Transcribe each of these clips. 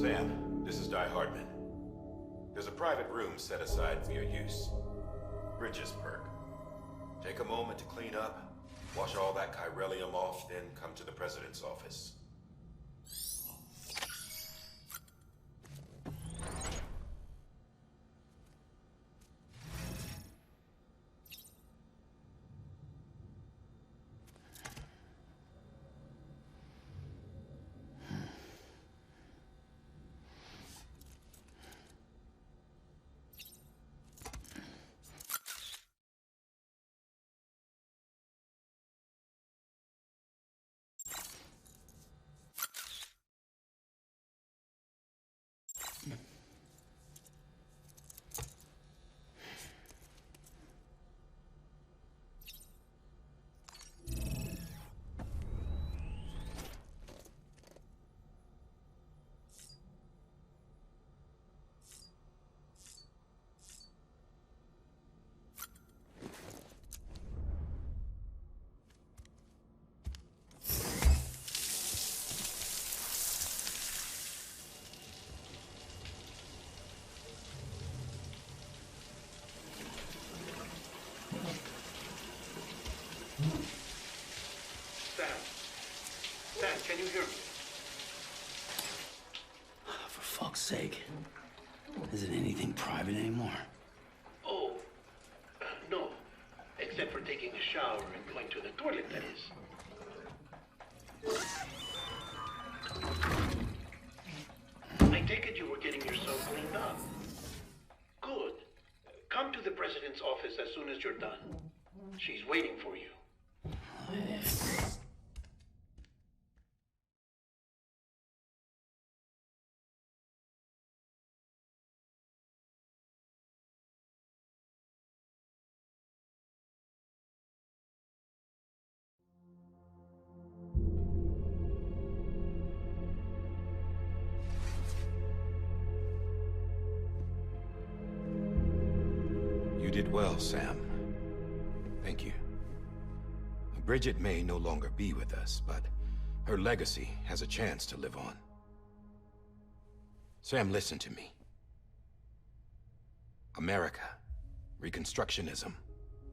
Sam, this is Di Hardman. There's a private room set aside for your use. Bridges perk. Take a moment to clean up, wash all that chiralium off, then come to the President's office. Sam, can you hear me? For fuck's sake. Isn't anything private anymore? Oh, no. Except for taking a shower and going to the toilet, that is. I take it you were getting yourself cleaned up. Good. Come to the President's office as soon as you're done. She's waiting for you. You did well, Sam. Thank you. Bridget may no longer be with us, but her legacy has a chance to live on. Sam, listen to me. America, Reconstructionism,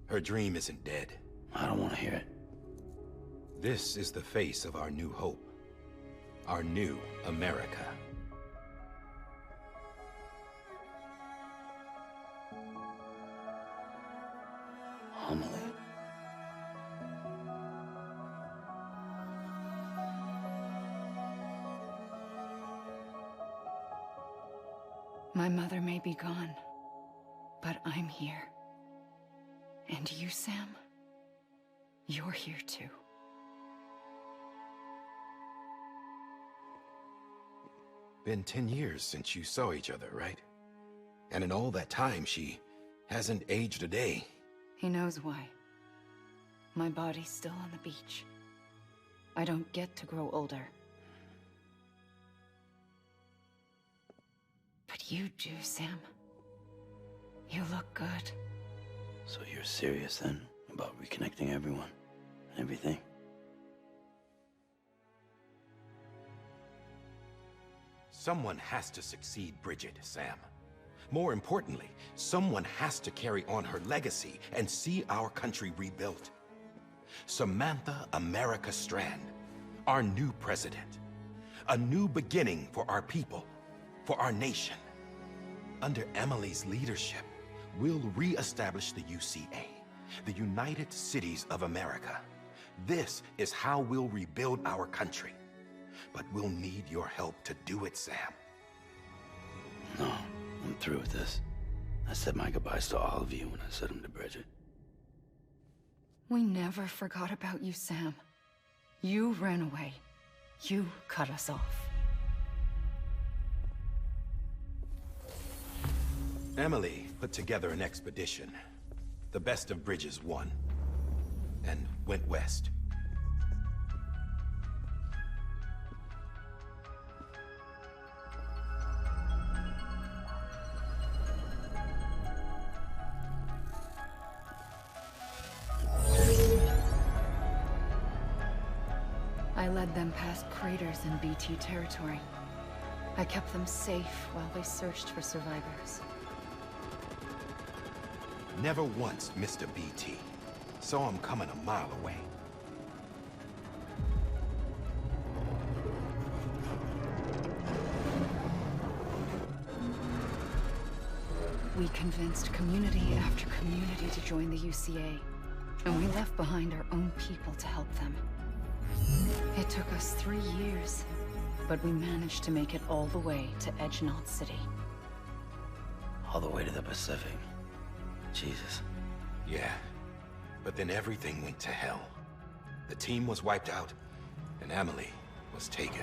her dream isn't dead. I don't want to hear it. This is the face of our new hope. Our new America. Homily. My mother may be gone, but I'm here. And you, Sam, you're here too. Been 10 years since you saw each other, right? And in all that time, she hasn't aged a day. He knows why. My body's still on the beach. I don't get to grow older. But you do, Sam. You look good. So you're serious then about reconnecting everyone and everything? Someone has to succeed Bridget, Sam. More importantly, someone has to carry on her legacy and see our country rebuilt. Samantha America Strand, our new president. A new beginning for our people, for our nation. Under Emily's leadership, we'll re-establish the UCA, the United Cities of America. This is how we'll rebuild our country. But we'll need your help to do it, Sam. No, I'm through with this. I said my goodbyes to all of you when I said them to Bridget. We never forgot about you, Sam. You ran away. You cut us off. Emily put together an expedition. The best of Bridges won. And went west. I led them past craters in BT territory. I kept them safe while they searched for survivors. Never once missed a BT. Saw him coming a mile away. We convinced community after community to join the UCA, and we left behind our own people to help them. It took us 3 years, but we managed to make it all the way to Edgenot City. All the way to the Pacific. Jesus. Yeah, but then everything went to hell. The team was wiped out, and Emily was taken.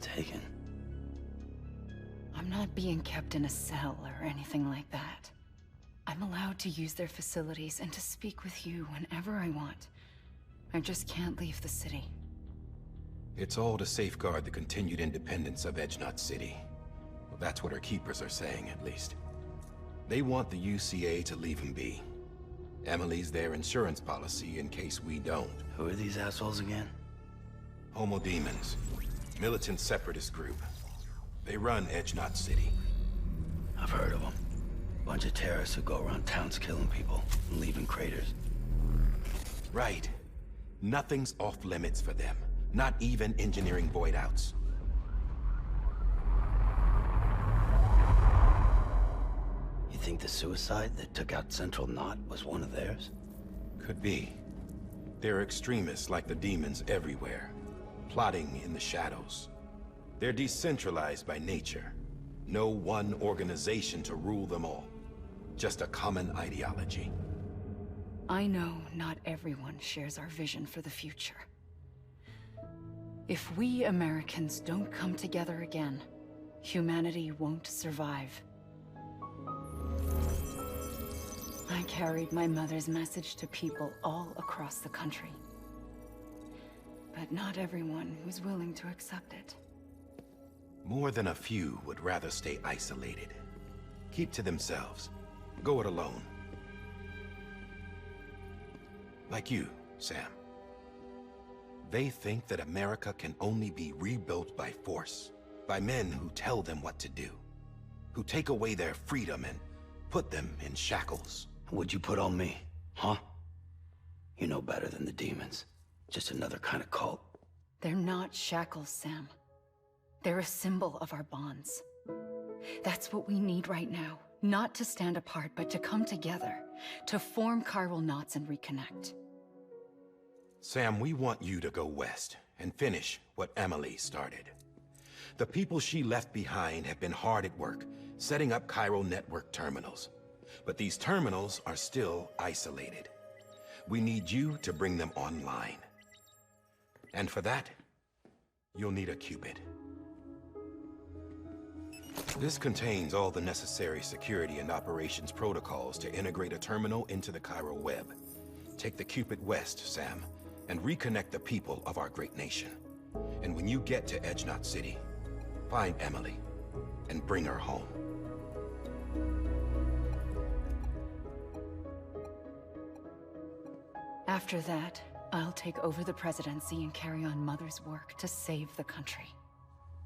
Taken? I'm not being kept in a cell or anything like that. I'm allowed to use their facilities and to speak with you whenever I want. I just can't leave the city. It's all to safeguard the continued independence of Edgenot City. Well, that's what our keepers are saying, at least. They want the UCA to leave him be. Emily's their insurance policy in case we don't. Who are these assholes again? Homo Demons. Militant separatist group. They run Edgenot City. I've heard of them. Bunch of terrorists who go around towns killing people and leaving craters. Right. Nothing's off limits for them. Not even engineering void outs. You think the suicide that took out Central Knot was one of theirs? Could be. There are extremists like the demons everywhere, plotting in the shadows. They're decentralized by nature. No one organization to rule them all. Just a common ideology. I know not everyone shares our vision for the future. If we Americans don't come together again, humanity won't survive. I carried my mother's message to people all across the country. But not everyone was willing to accept it. More than a few would rather stay isolated. Keep to themselves. Go it alone. Like you, Sam. They think that America can only be rebuilt by force, by men who tell them what to do, who take away their freedom and put them in shackles. What'd you put on me, huh? You know better than the demons. Just another kind of cult. They're not shackles, Sam. They're a symbol of our bonds. That's what we need right now. Not to stand apart, but to come together, to form chiral knots and reconnect. Sam, we want you to go west and finish what Emily started. The people she left behind have been hard at work, setting up chiral network terminals. But these terminals are still isolated. We need you to bring them online. And for that, you'll need a Cupid. This contains all the necessary security and operations protocols to integrate a terminal into the chiral web. Take the Cupid west, Sam, and reconnect the people of our great nation. And when you get to Edgenot City, find Emily and bring her home. After that, I'll take over the presidency and carry on Mother's work to save the country.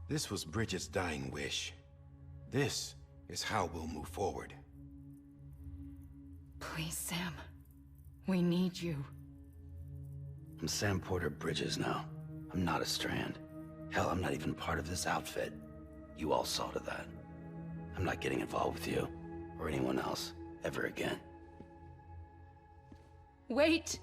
This was Bridget's dying wish. This is how we'll move forward. Please, Sam. We need you. I'm Sam Porter Bridges now. I'm not a Strand. Hell, I'm not even part of this outfit. You all saw to that. I'm not getting involved with you, or anyone else, ever again. Wait!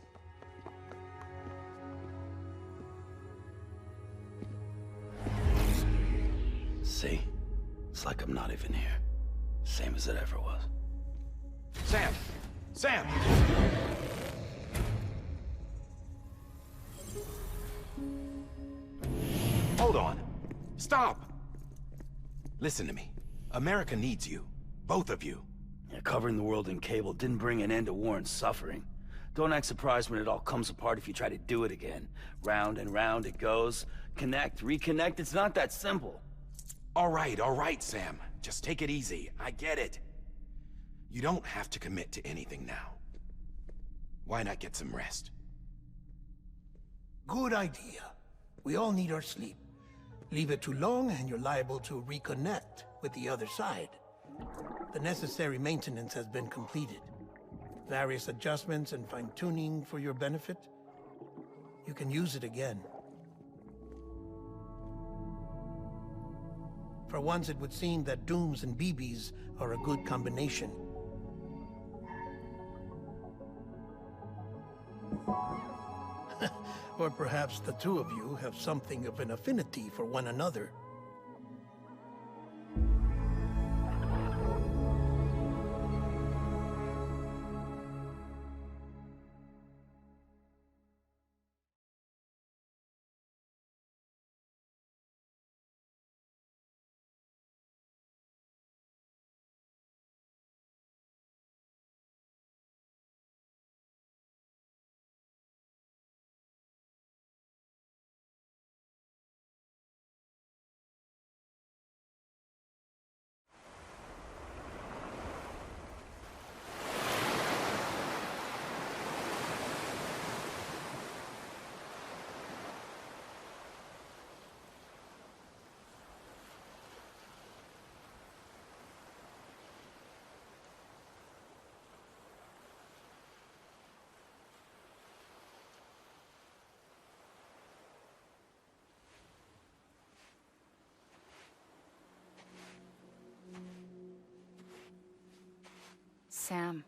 See? It's like I'm not even here. Same as it ever was. Sam! Sam! Hold on. Stop! Listen to me. America needs you. Both of you. Yeah, covering the world in cable didn't bring an end to war and suffering. Don't act surprised when it all comes apart if you try to do it again. Round and round it goes. Connect, reconnect, it's not that simple. All right, Sam. Just take it easy. I get it. You don't have to commit to anything now. Why not get some rest? Good idea. We all need our sleep. Leave it too long and you're liable to reconnect with the other side. The necessary maintenance has been completed. Various adjustments and fine-tuning for your benefit. You can use it again. For once, it would seem that Dooms and BBs are a good combination. Or perhaps the two of you have something of an affinity for one another. Sam.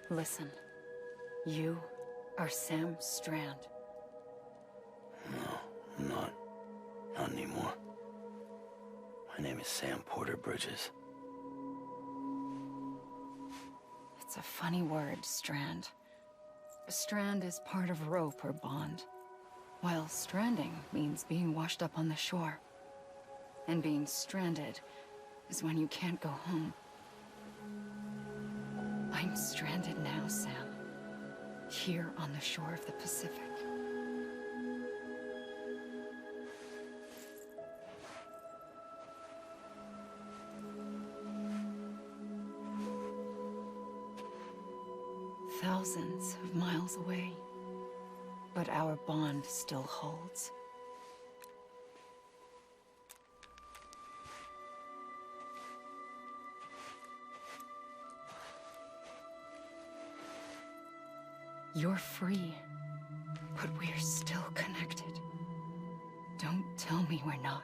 Listen. You are Sam Strand. No, I'm not. Not anymore. My name is Sam Porter Bridges. It's a funny word, Strand. A strand is part of rope or bond, while stranding means being washed up on the shore. And being stranded is when you can't go home. I'm stranded now, Sam. Here on the shore of the Pacific. Thousands of miles away, but our bond still holds. You're free, but we're still connected. Don't tell me we're not.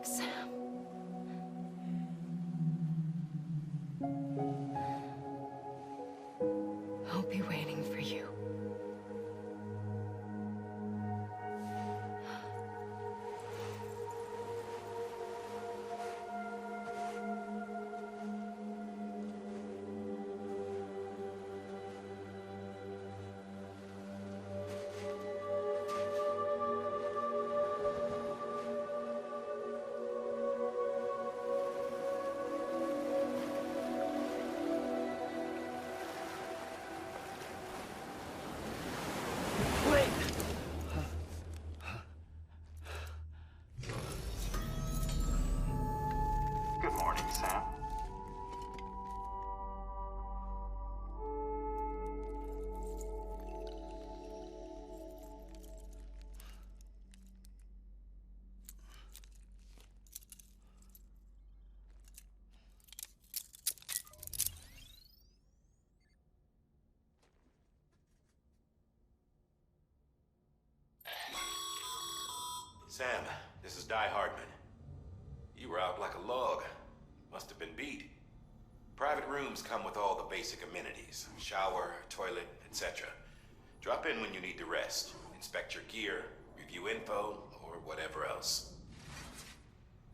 Sam. I'll be waiting for you. Sam. Sam, this is Die Hardman. You were out like a log. Must have been beat. Private rooms come with all the basic amenities. Shower, toilet, etc. Drop in when you need to rest. Inspect your gear, review info, or whatever else.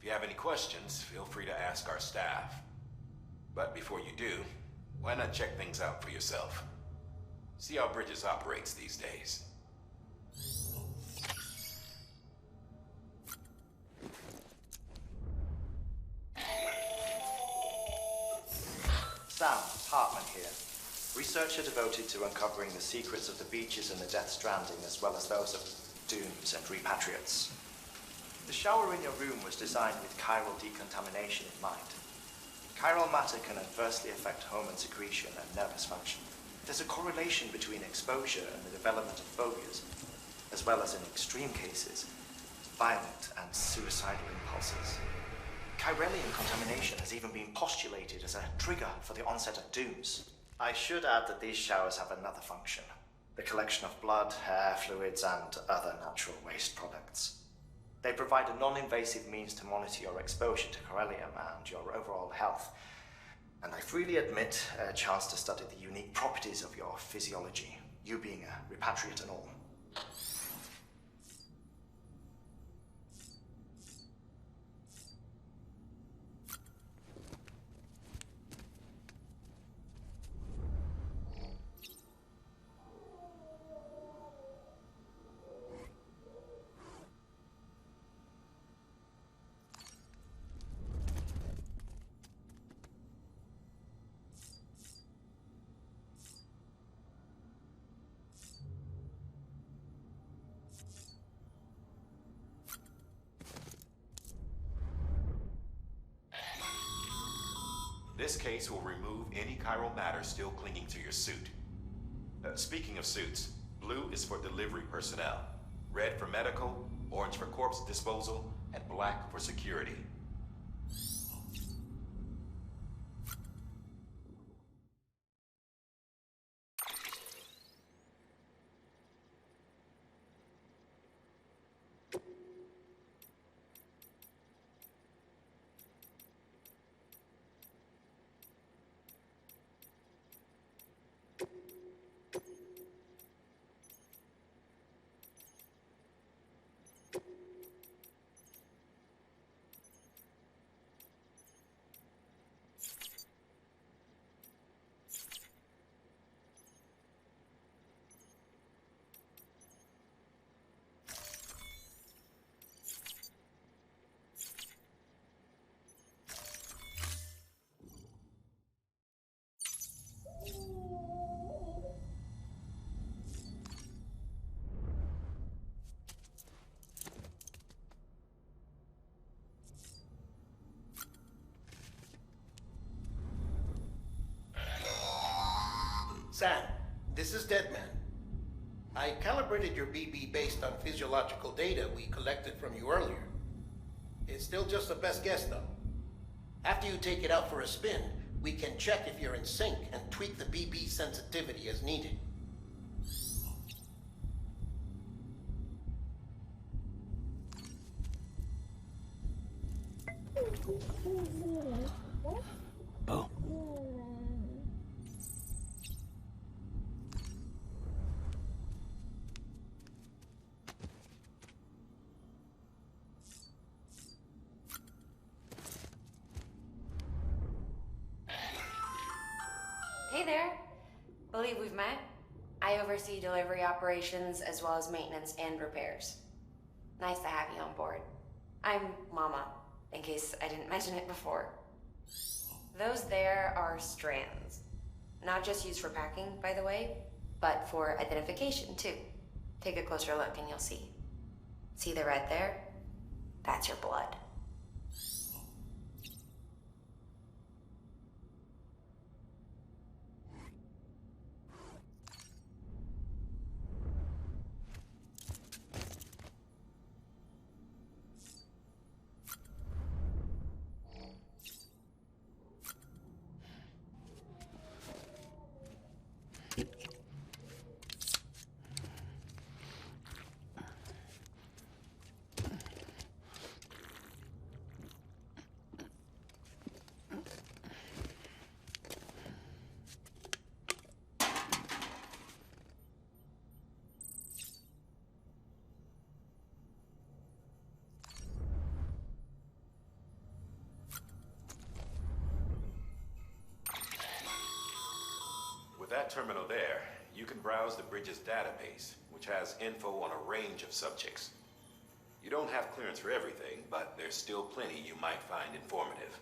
If you have any questions, feel free to ask our staff. But before you do, why not check things out for yourself? See how Bridges operates these days. Sam Hartman here, researcher devoted to uncovering the secrets of the beaches and the Death Stranding, as well as those of dooms and repatriates. The shower in your room was designed with chiral decontamination in mind. Chiral matter can adversely affect hormone secretion and nervous function. There's a correlation between exposure and the development of phobias, as well as in extreme cases, violent and suicidal impulses. Chiralian contamination has even been postulated as a trigger for the onset of dooms. I should add that these showers have another function: the collection of blood, hair, fluids, and other natural waste products. They provide a non-invasive means to monitor your exposure to chiralium and your overall health. And I freely admit a chance to study the unique properties of your physiology, you being a repatriate and all. This case will remove any chiral matter still clinging to your suit. Speaking of suits, blue is for delivery personnel, red for medical, orange for corpse disposal, and black for security. Sam, this is Deadman. I calibrated your BB based on physiological data we collected from you earlier. It's still just a best guess, though. After you take it out for a spin, we can check if you're in sync and tweak the BB sensitivity as needed. Boom. Hey there. Believe we've met. I oversee delivery operations as well as maintenance and repairs. Nice to have you on board. I'm Mama, in case I didn't mention it before. Those there are strands. Not just used for packing, by the way, but for identification too. Take a closer look and you'll see. See the red there? That's your blood. that terminal there, you can browse the bridge's database, which has info on a range of subjects. You don't have clearance for everything, but there's still plenty you might find informative.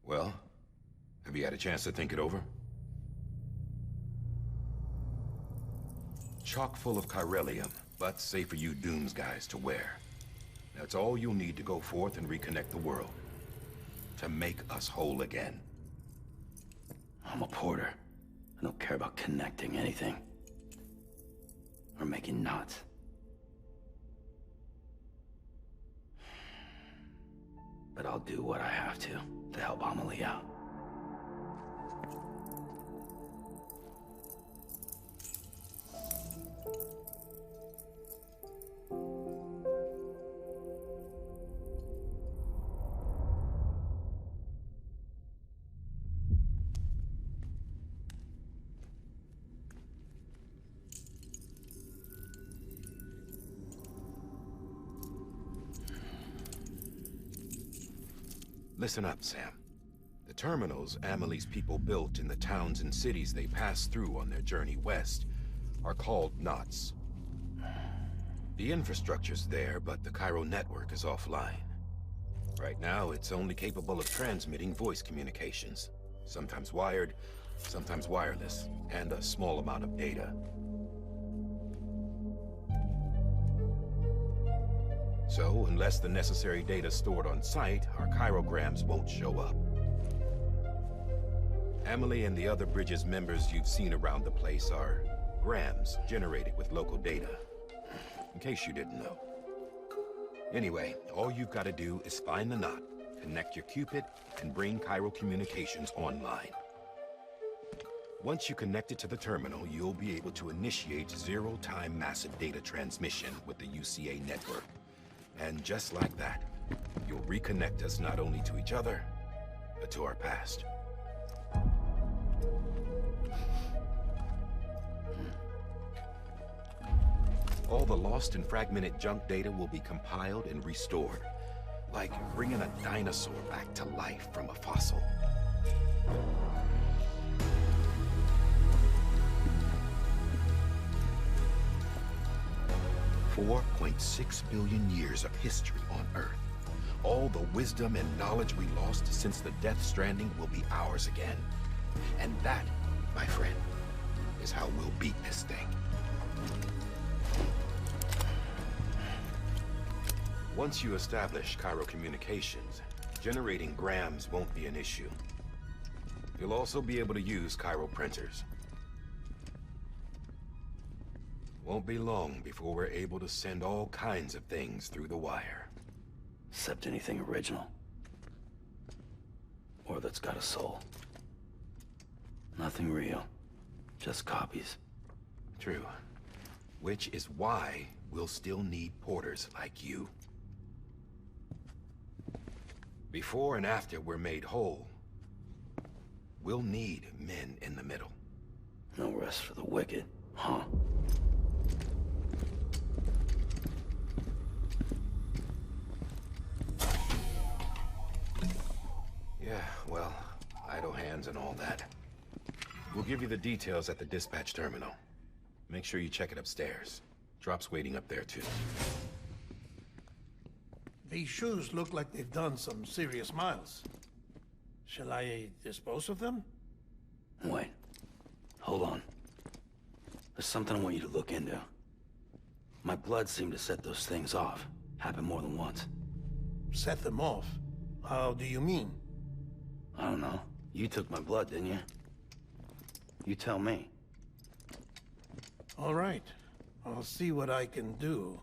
Well, have you had a chance to think it over? Chock full of chiralium, but safe for you Dooms guys to wear. That's all you'll need to go forth and reconnect the world. To make us whole again. I'm a porter. I don't care about connecting anything. Or making knots. But I'll do what I have to help Amelie out. Listen up, Sam. The terminals Amelie's people built in the towns and cities they passed through on their journey west are called knots. The infrastructure's there, but the Cairo network is offline. Right now, it's only capable of transmitting voice communications. Sometimes wired, sometimes wireless, and a small amount of data. So, unless the necessary data's stored on site, our chirograms won't show up. Amelie and the other Bridges members you've seen around the place are grams generated with local data. In case you didn't know. Anyway, all you've got to do is find the knot, connect your Cupid, and bring Cairo communications online. Once you connect it to the terminal, you'll be able to initiate zero-time massive data transmission with the UCA network. And just like that, you'll reconnect us not only to each other, but to our past. All the lost and fragmented junk data will be compiled and restored, like bringing a dinosaur back to life from a fossil. 4.6 billion years of history on Earth. All the wisdom and knowledge we lost since the Death Stranding will be ours again. And that, my friend, is how we'll beat this thing. Once you establish Cairo communications, generating grams won't be an issue. You'll also be able to use Cairo printers. Won't be long before we're able to send all kinds of things through the wire. Except anything original. Or that's got a soul. Nothing real. Just copies. True. Which is why we'll still need porters like you. Before and after we're made whole, we'll need men in the middle. No rest for the wicked, huh? Yeah, well, idle hands and all that. We'll give you the details at the dispatch terminal. Make sure you check it upstairs. Drop's waiting up there, too. These shoes look like they've done some serious miles. Shall I dispose of them? Wait. Hold on. There's something I want you to look into. My blood seemed to set those things off. Happened more than once. Set them off? How do you mean? I don't know. You took my blood, didn't you? You tell me. All right. I'll see what I can do.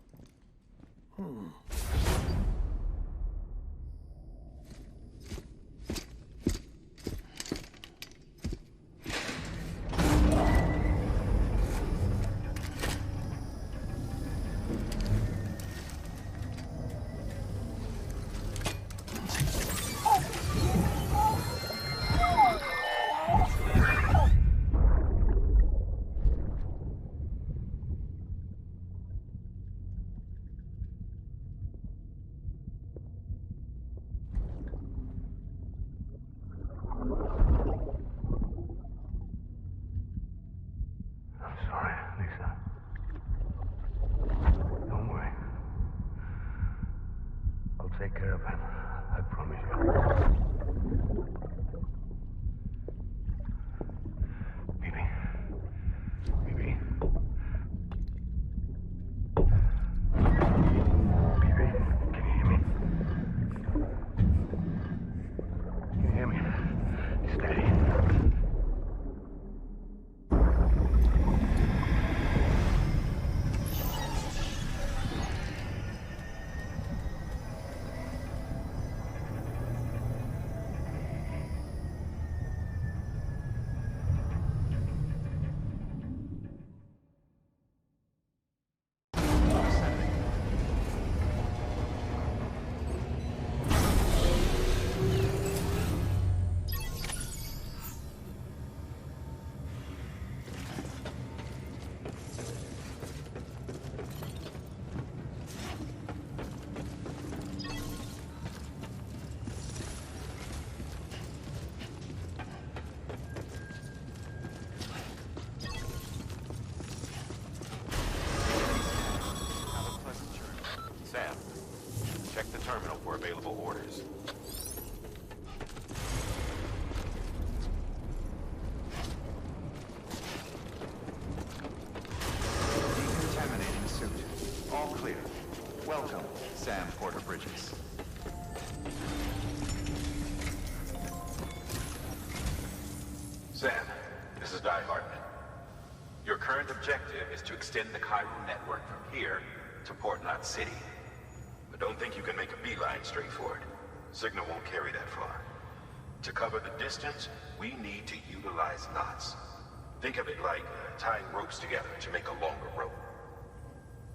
Take care of him. I promise you. Baby. Baby. Baby, can you hear me? Can you hear me? Steady. Check the terminal for available orders. Decontaminating suit. All clear. Welcome, Sam Porter Bridges. Sam, this is Di Hartman. Your current objective is to extend the Cairo network from here to Port Knot City. But don't think you can make a beeline straight for it. Signal won't carry that far. To cover the distance, we need to utilize knots. Think of it like tying ropes together to make a longer rope.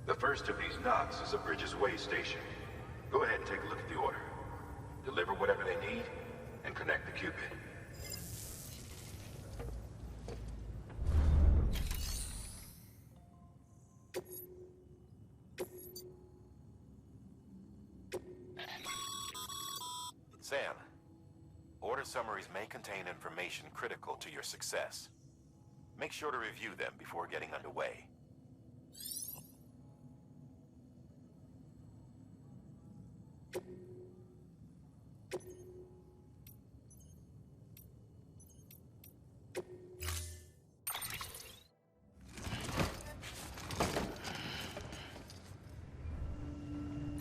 The first of these knots is a Bridges way station. Go ahead and take a look at the order. Deliver whatever they need, and connect the Cupid. Sam, order summaries may contain information critical to your success. Make sure to review them before getting underway.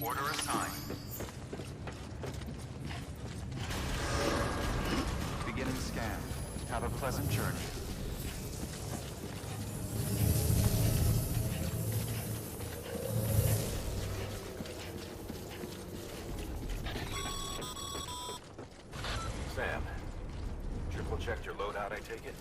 Order assigned. Beginning scan. Have a pleasant journey. Sam, triple checked your loadout, I take it?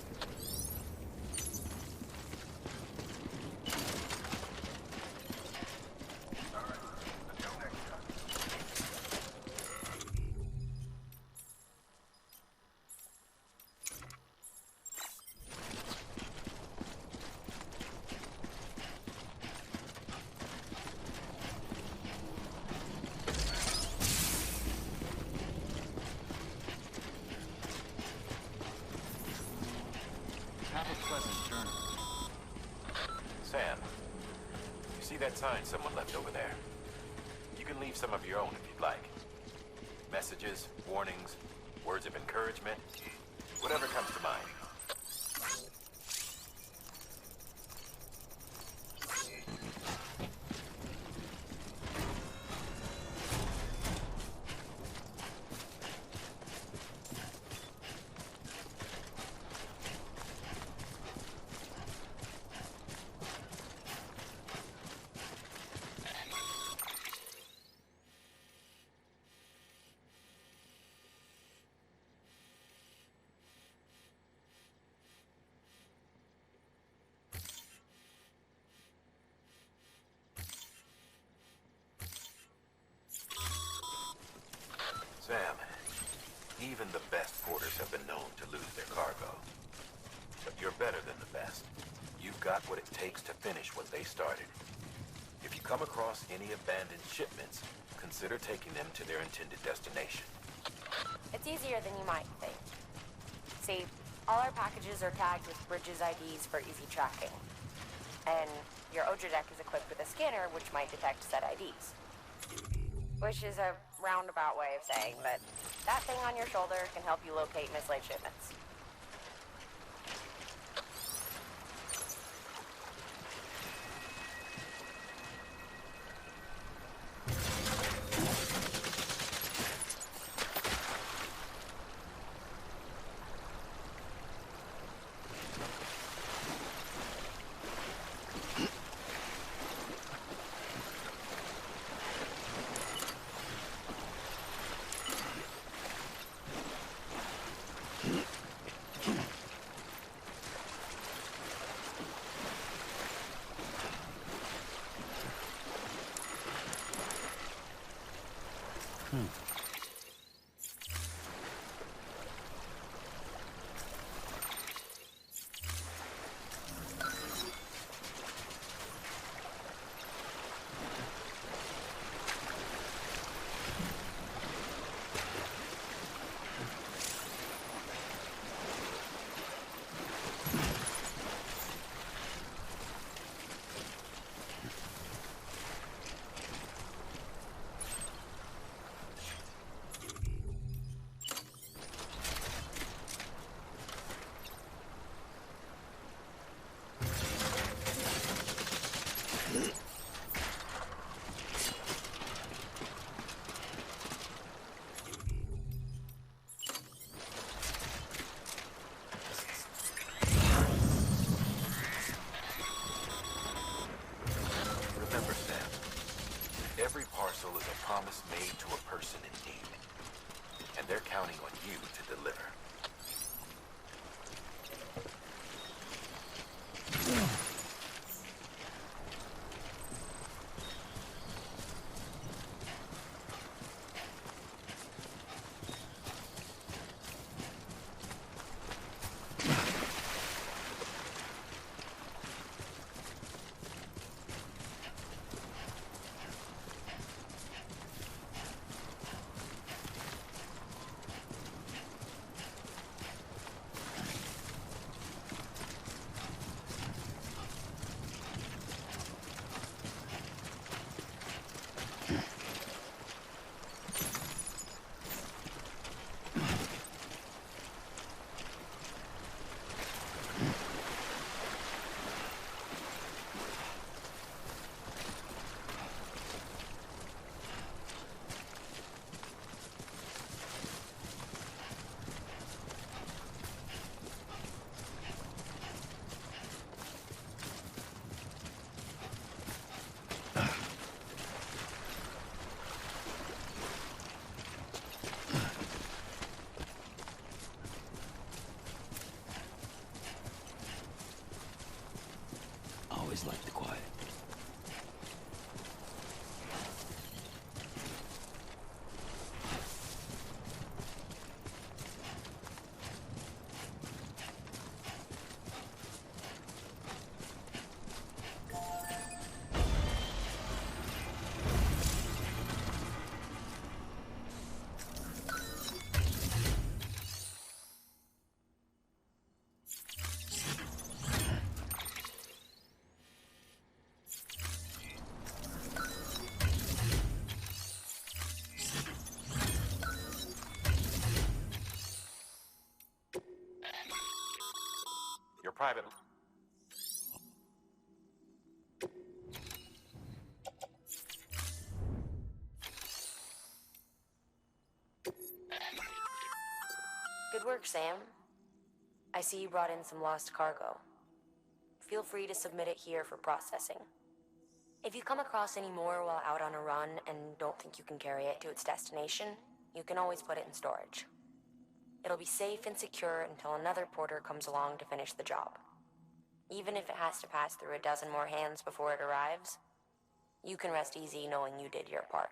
Have a pleasant journey. Sam, you see that sign someone left over there? You can leave some of your own if you'd like. Messages, warnings, words of encouragement, whatever comes to mind. Sam, even the best porters have been known to lose their cargo. But you're better than the best. You've got what it takes to finish what they started. If you come across any abandoned shipments, consider taking them to their intended destination. It's easier than you might think. See, all our packages are tagged with Bridges IDs for easy tracking. And your Odra deck is equipped with a scanner which might detect said IDs. Which is a roundabout way of saying that that thing on your shoulder can help you locate mislaid shipments. Every parcel is a promise made to a person in need, and they're counting on you to deliver. Always liked the quiet. work, Sam. I see you brought in some lost cargo. Feel free to submit it here for processing. If you come across any more while out on a run and don't think you can carry it to its destination, you can always put it in storage. It'll be safe and secure until another porter comes along to finish the job. Even if it has to pass through a dozen more hands before it arrives, you can rest easy knowing you did your part.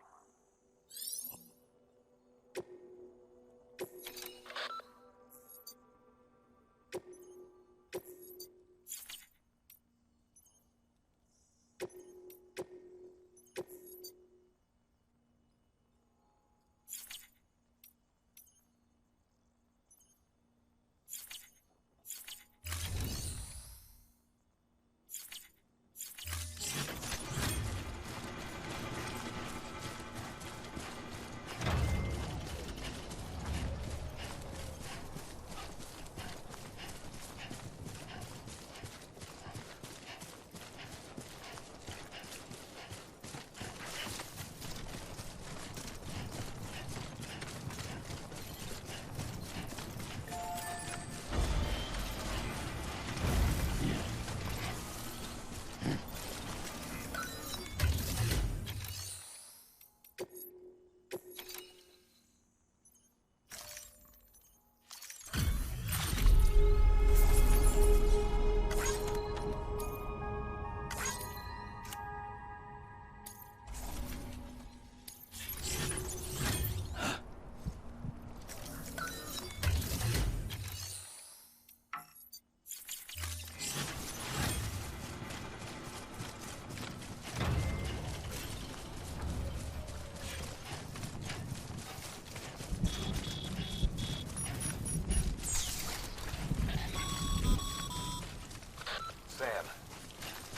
Sam,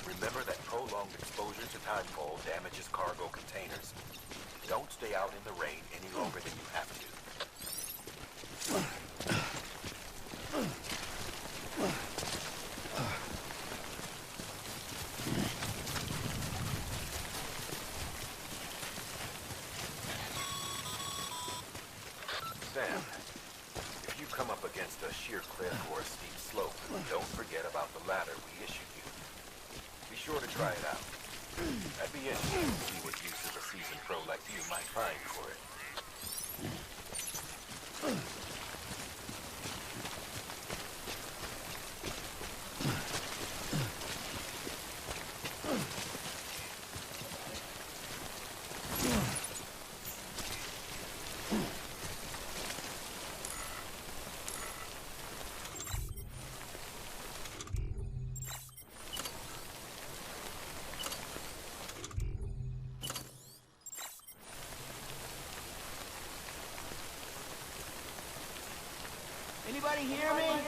remember that prolonged exposure to timefall damages cargo containers. Don't stay out in the rain any longer than you have to. Sam, if you come up against a sheer cliff or a steep slope, don't forget about the ladder we issued you. Be sure to try it out. I'd be interested to see what uses a seasoned pro like you might find for it. Anybody hear me?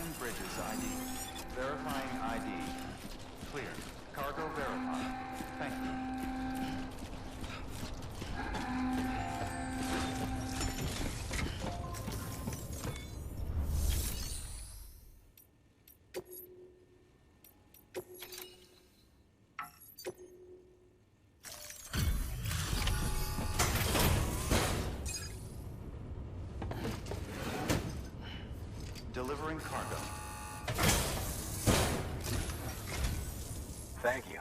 in Bridges ID. Verifying ID. Clear. Cargo verified. Thank you. Delivering cargo. Thank you.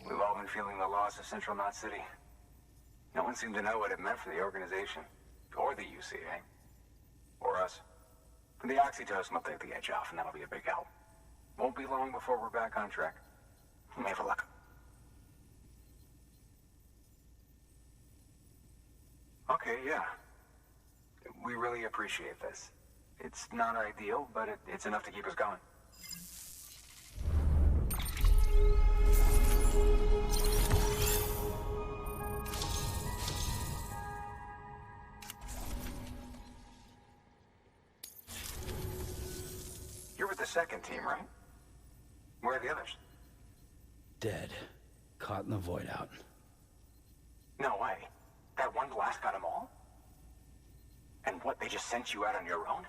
We've all been feeling the loss of Central Knot City. No one seemed to know what it meant for the organization, or the UCA, or us. For the Oxytocin will take the edge off, and that'll be a big help. Won't be long before we're back on track. We may have a luck. Okay, yeah. We really appreciate this. It's not ideal, but it's enough to keep us going. You're with the second team, right? Where are the others? Dead. Caught in the void out. No way. That one blast got them all? And what, they just sent you out on your own?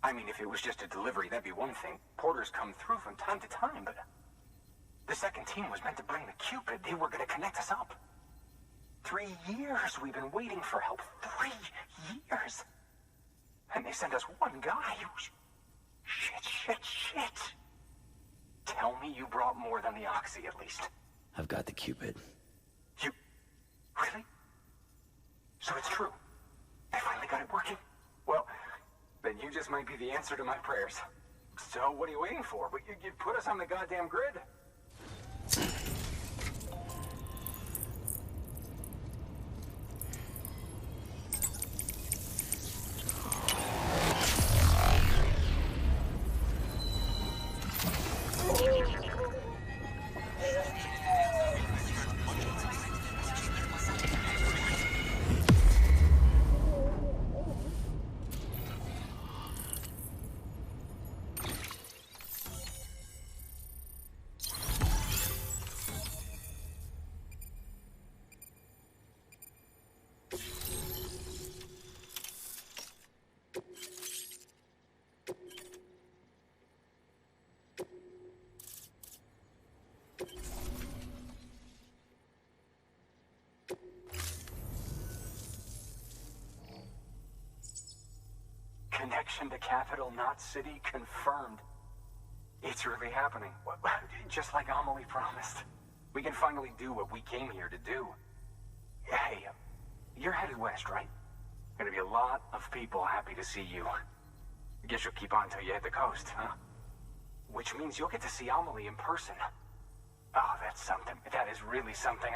I mean, if it was just a delivery, that'd be one thing. Porters come through from time to time, but... The second team was meant to bring the Cupid. They were gonna connect us up. 3 years we've been waiting for help. 3 years! And they sent us one guy. Shit. Tell me you brought more than the Oxy, at least. I've got the Cupid. You... Really? So it's true. They finally got it working. Well, then you just might be the answer to my prayers. So what are you waiting for? You put us on the goddamn grid. Connection to Capital Knot City confirmed. It's really happening. Just like Amelie promised. We can finally do what we came here to do. Hey, you're headed west, right? Gonna be a lot of people happy to see you. I guess you'll keep on till you hit the coast, huh? Which means you'll get to see Amelie in person. Oh, that's something. That is really something.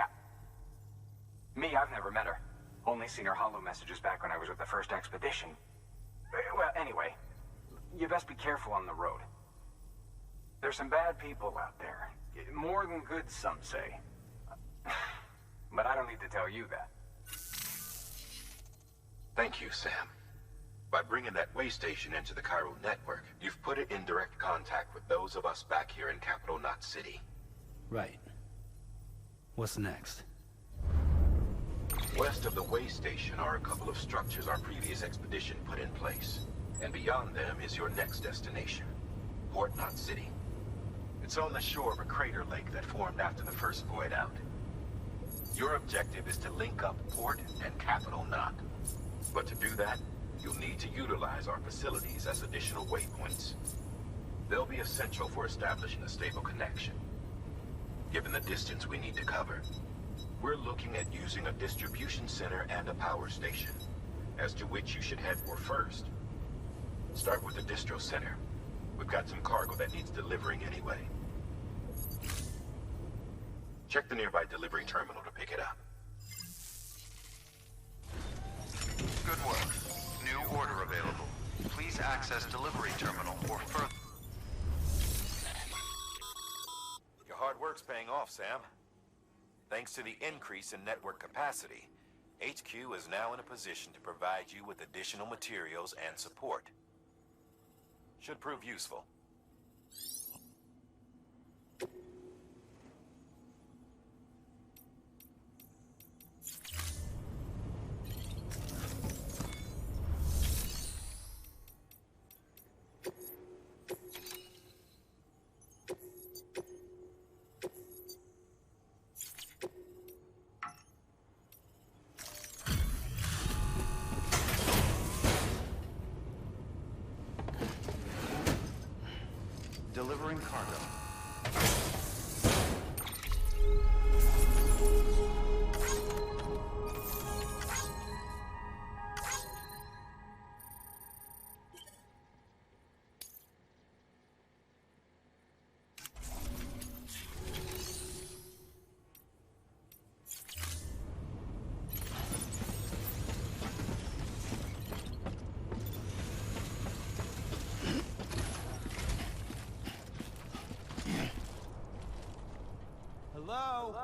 Me, I've never met her. Only seen her holo messages back when I was with the first expedition. Well, anyway, you best be careful on the road. There's some bad people out there. More than good, some say. But I don't need to tell you that. Thank you, Sam. By bringing that way station into the Cairo network, you've put it in direct contact with those of us back here in Capital Knot City. Right. What's next? West of the way station are a couple of structures our previous expedition put in place. And beyond them is your next destination, Port Knot City. It's on the shore of a crater lake that formed after the first void out. Your objective is to link up Port and Capital Knot. But to do that, you'll need to utilize our facilities as additional waypoints. They'll be essential for establishing a stable connection. Given the distance we need to cover, we're looking at using a distribution center and a power station, as to which you should head for first. Start with the distro center. We've got some cargo that needs delivering anyway. Check the nearby delivery terminal to pick it up. Good work. New order available. Please access delivery terminal for further... Your hard work's paying off, Sam. Thanks to the increase in network capacity, HQ is now in a position to provide you with additional materials and support. Should prove useful. Delivering cargo. Hello?